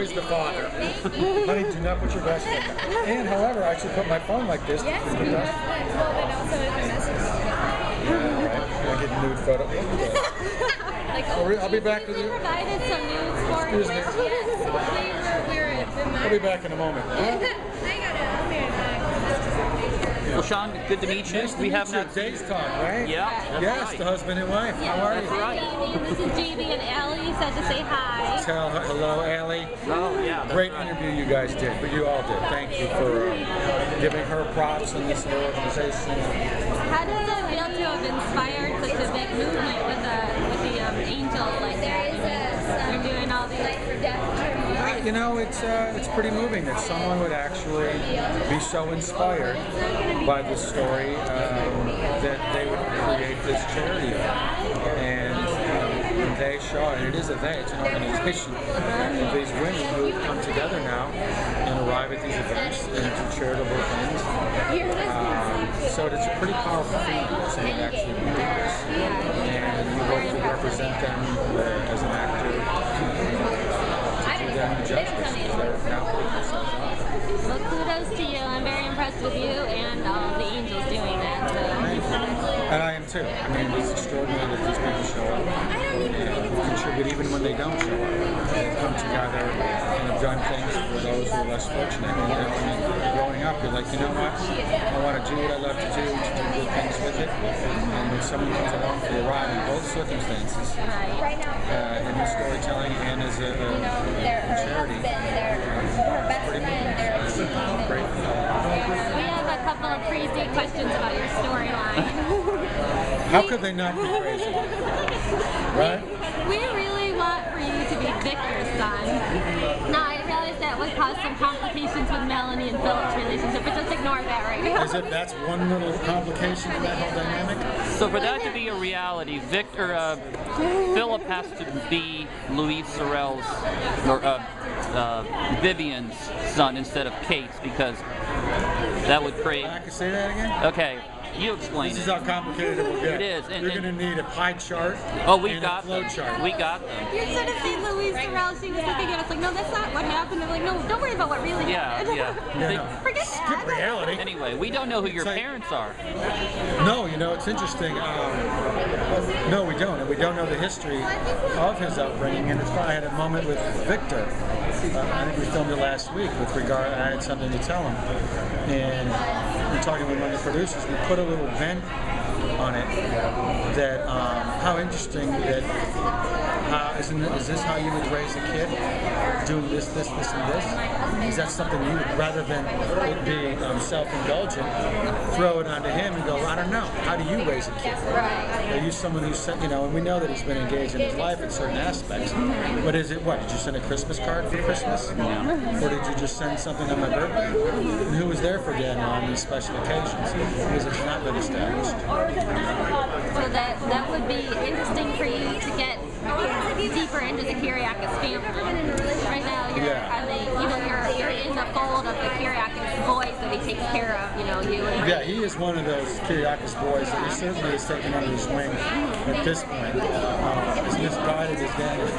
always the father. Honey, do not put your vest in. And however, I should put my phone like this. Yes, you must. Well, then also is a message. Yeah, right. I get a nude photo. Like, I'll be back with you. Provided some news for Excuse me. Yes, we were in I'll be back in a moment. Well, Shawn, good to meet you. Nice to we meet have you. not DaysTalk, right? Yeah. Yes, right. the husband and wife. How are you? That's right. This is JB and Allie said to say hi. Tell her hello, Allie. Oh, yeah. That's Great right. interview you guys did, but you all did. Thank you for giving her props in this organization. How does it feel to have inspired such a big movement with the angels like that? They're doing all these. You know, it's pretty moving that someone would actually be so inspired by this story that they would create this charity. And they, Shawn, and it is a they, it's an organization of these women who come together now and arrive at these events and do charitable things. So it's a pretty powerful thing for someone to actually do this. And we hope to represent them as an actor. Justice, they're now putting themselves on. Well, kudos to you. I'm very impressed with you and all the angels doing that. So. And I am too. I mean, it's extraordinary that these people show up and contribute even when they don't show up. They come together and have done things for those who are less fortunate. And, I mean, growing up, you're like, you know what? I want to do what I love to do good things with it. And when someone comes along for the ride in both circumstances, in the storytelling and as a charity, it's pretty moving. Great. We have a couple of crazy questions about your storyline. How could they not be crazy? Right? We really want for you to be Victor's son. Now, I realize that would cause some complications with Melanie and Philip's relationship, but just ignore that right now. As if that's one little complication in that whole dynamic? So for that to be a reality, Philip has to be Louise Sorel's, or Vivian's son instead of Kate's, because that would create... I can say that again? Okay. You explain. This is how complicated it will get. It is. You're going to need a pie chart we and got a flow them. chart. We got them. You should have seen Louise Sorrell. She was looking at us like, no, that's not what happened. They're like, no, don't worry about what really happened. Yeah. Forget Skip that. reality. Anyway, we don't know who your parents are. No, you know, it's interesting. No, we don't. And we don't know the history of his upbringing. And it's why I had a moment with Victor. I think we filmed it last week with regard, I had something to tell him. And we're talking with one of the producers. We put a little vent on it that how interesting that is this how you would raise a kid, doing this and this? Is that something you would, rather than it be self-indulgent, throw it onto him and go, I don't know, how do you raise a kid? Are you someone who's, and we know that he's been engaged in his life in certain aspects, but is it what, did you send a Christmas card for Christmas? Yeah. Or did you just send something on my birthday? And who was there for Daniel on these special occasions? Because it's not been established. So that would be interesting for you to get deeper into the Kyriakis family. Right now you're in the fold of the Kyriakis boys that he takes care of, you and yeah, he is one of those Kyriakis boys that he certainly has taken under his wing at this point. As misguided as Daniel is,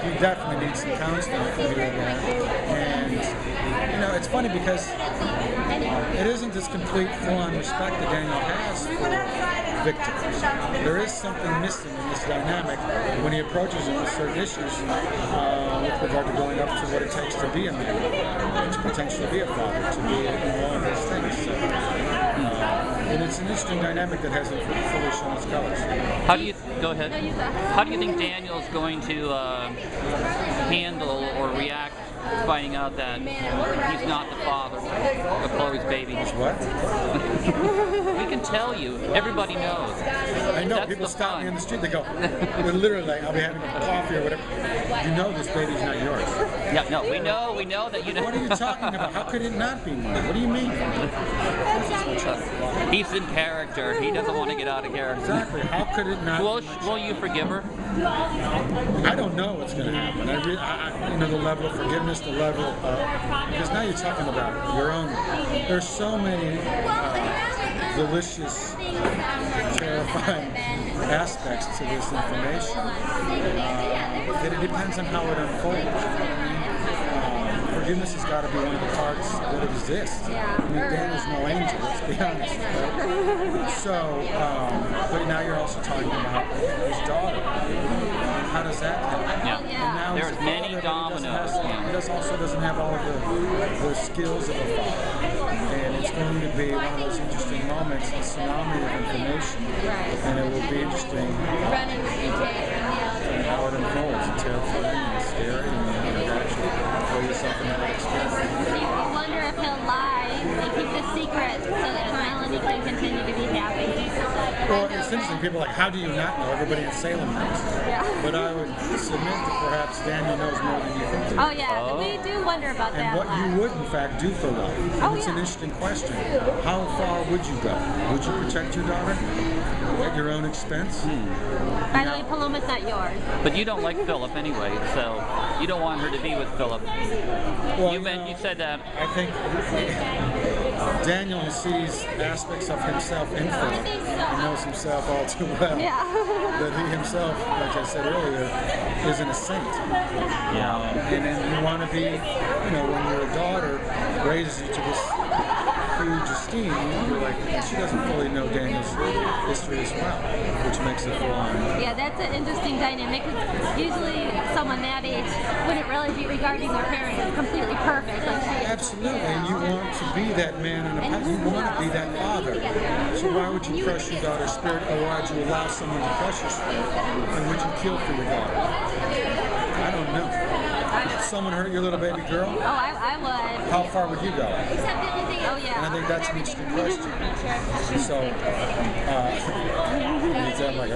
he definitely needs some counseling for you and it's funny because it isn't this complete full-on respect that Daniel has for Victor. There is something missing in this dynamic when he approaches him with certain issues with regard to going up to what it takes to be a man, to potentially be a father, to be all of those things. So, and it's an interesting dynamic that hasn't fully shown its colors. Go ahead. How do you think Daniel's going to handle or react finding out that he's not the father of Chloe's baby? What? We can tell you. Everybody knows. I know. People stop me in the street. They go, they're literally like, I'll be having a coffee or whatever. You know this baby's not yours. Yeah, no, we know that you know. What are you talking about? How could it not be mine? What do you mean? He's in character. He doesn't want to get out of character. Exactly. How could it not? Will you forgive her? I don't know what's going to happen. The level of forgiveness, the level of because now you're talking about your own. There's so many delicious, terrifying aspects to this information it depends on how it unfolds. You know what I mean? Forgiveness has got to be one of the parts that exists. Yeah. I mean, Daniel's no angel, let's be honest. Right? So, but now you're also talking about his daughter. How does that happen? Yeah. Yeah. Now There's he's a many father, but dominoes. He also doesn't have all of the skills of a father. And it's going to be one of those interesting moments, a tsunami of information. Right. And it will be interesting Running with your how it unfolds. It's terrifying and scary, and you know, actually throw yourself into that experience. You wonder if he'll lie and keep the secret so that Melanie can continue to be happy. Well, it's interesting. People are like, how do you not know? Everybody in Salem knows. Yeah. But I would submit that perhaps Daniel knows more than you think. Oh yeah, we do wonder about that. And what you would, in fact, do for love. Oh, It's an yeah. interesting question. How far would you go? Would you protect your daughter at your own expense? By the way, Paloma's not yours. But you don't like Philip anyway, so you don't want her to be with Philip. Well, You said that. I think Daniel sees aspects of himself in Philip and knows himself all too well. Yeah. That he himself, like I said earlier, isn't a saint. And then you want to be, you know, when your daughter raises you to this huge esteem, you're like, she doesn't fully know Daniel's history as well, which makes it full on. Yeah, that's an interesting dynamic. Usually someone that age wouldn't really be regarding their parents as completely perfect. Like she is. Absolutely, and you want to be that man in the past. You want to be that father. So why would you crush your daughter's spirit, or why would you allow someone to crush your spirit? And would you kill for your daughter? I don't know. If someone hurt your little baby girl, Oh, I would. how far would you go? Oh yeah. And I think that's an interesting question. So, I'm like,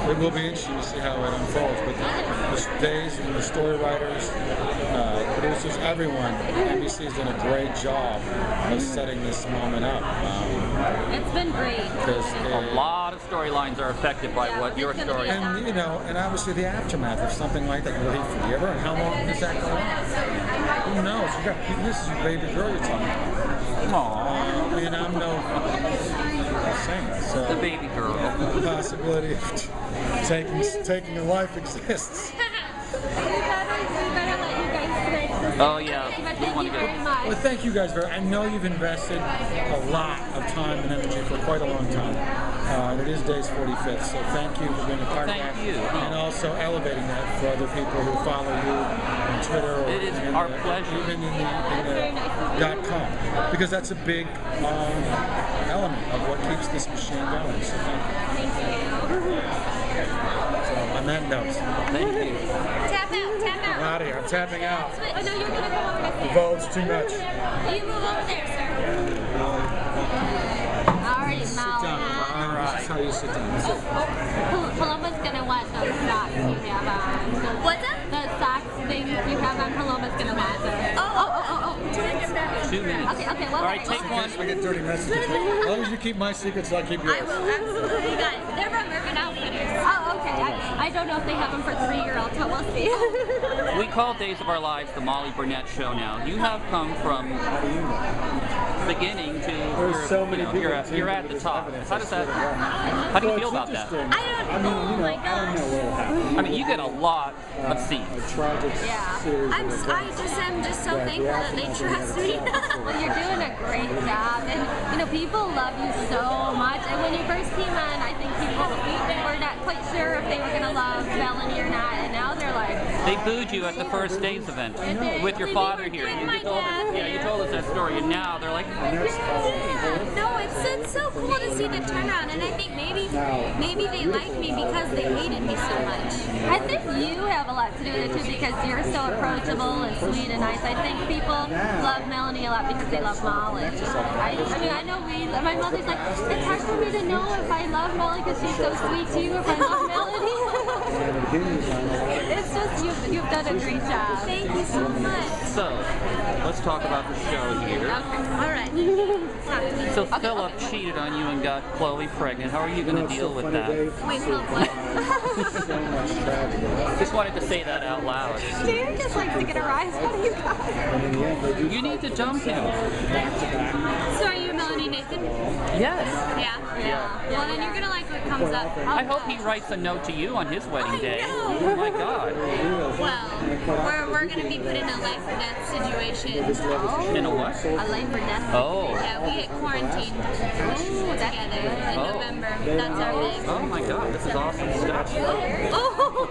but it will be interesting to see how it unfolds. But the days and the story writers, producers, everyone, NBC has done a great job of setting this moment up. It's been great. Because A lot of storylines are affected by what your story is. and you know, and obviously the aftermath of something like that. Will he forgive her? And how long does that go on? Who knows? You got this is your baby girl you're talking about. Aww, And I'm no saint, so the baby girl. the possibility of taking a life exists. We better let you guys finish. Oh yeah, But we thank want you to very go. much. Well, thank you guys very. I know you've invested a lot of time and energy for quite a long time. And it is Day's 45th, so thank you for being a part Thank of that. you. And also elevating that for other people who follow you on Twitter or It is in our the- pleasure. even in the .com, because that's a big element of what keeps this machine going. So thank you. So on that note, Thank you. Tap out. I'm out of here. I'm tapping out. Oh no, you're gonna go over The there. vote's too much. You move over there, sir. Alright, Sit down. now. All right. This is how you sit down. Palom's gonna watch those socks you have on. What's that? The socks thing you have on, Palom's gonna watch those. Oh. 2 minutes. Okay, well, All right, take one. I get dirty messages. As long as you keep my secrets, I'll keep yours. absolutely. You guys, they're from Urban Outfitters. Oh, okay. I don't know if they have them for 3-year-olds, but we'll see. We call Days of Our Lives the Molly Burnett Show now. You have come from beginning to so many people you're that at the this top. evidence. How does that? How do you feel about that? I don't know what will happen. I mean, you get a lot of scenes. Tragic series. I'm just so thankful that they trust me. Well, you're doing a great job, and you know people love you so much. And when you first came on, I think people were not quite sure if they were gonna love Melanie or not, and now they're like, They booed you at the first Days event with your father here. You told us that story, and now they're like, No, it's so cool to see the turnaround, and I think maybe they like me because they hated me so much. I think you have a lot to do with it too because you're so approachable and sweet and nice. I think people love Melanie a lot because they love Molly. I know my mother's like, it's hard for me to know if I love Molly because she's so sweet to you, if I love Melanie. It's just, you've done a great job. Thank you so much. so. Let's talk about the show here. All right. So Philip cheated on you and got Chloe pregnant. How are you going to deal with that? Wait, Philip, what? So much tragedy. Just wanted to say that out loud. Dan just likes to get a rise out of you guys. And in the end, they do You need to dump him. back to back. So are you Melanie Nathan? Yes. Yeah. Well, then you're gonna like what comes up. I hope he writes a note to you on his wedding day. know. Oh my God. Well, we're gonna be put in a life or death situation. In a what? A life or death. Oh. Yeah, we get quarantined together in Oh. November. That's our big. Oh my God. This is awesome stuff. Oh,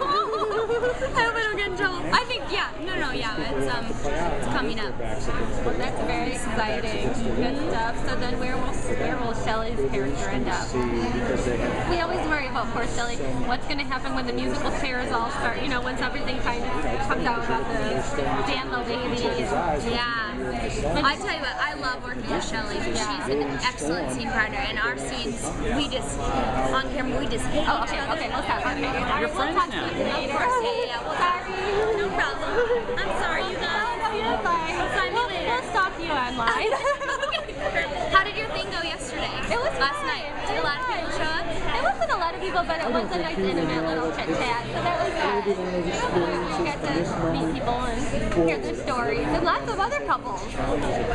I hope I don't get in trouble. I think, yeah, it's coming up. Well, that's very exciting. Good stuff. So then where will Shelley's character end up? We always worry about poor Shelley. What's going to happen when the musical chairs all start, once everything kind of comes out about the Danlo baby. Yeah. I tell you what, I love working with Shelly. She's an excellent scene partner, and our scenes, on camera, we just hate Oh, each okay, other. okay, let's talk. Okay, You're friends talk now. to it later. Of course, yeah, we'll talk. No problem. I'm sorry, you guys. No, you're fine. Sign me later. We'll stalk you online. How did your thing go yesterday? It was last fun. night. Did a lot of people show up? It wasn't a lot of people, but it was a nice intimate little chit chat. So that was good. You get to meet people and hear their stories. And lots of other couples.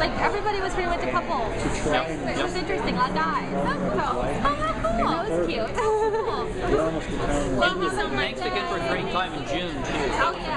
Like everybody was pretty much a couple. It was interesting. A lot of guys. So, how cool. It was cute. Cool. Thank you so much. Thanks again for a great time in June, too. Oh, yeah.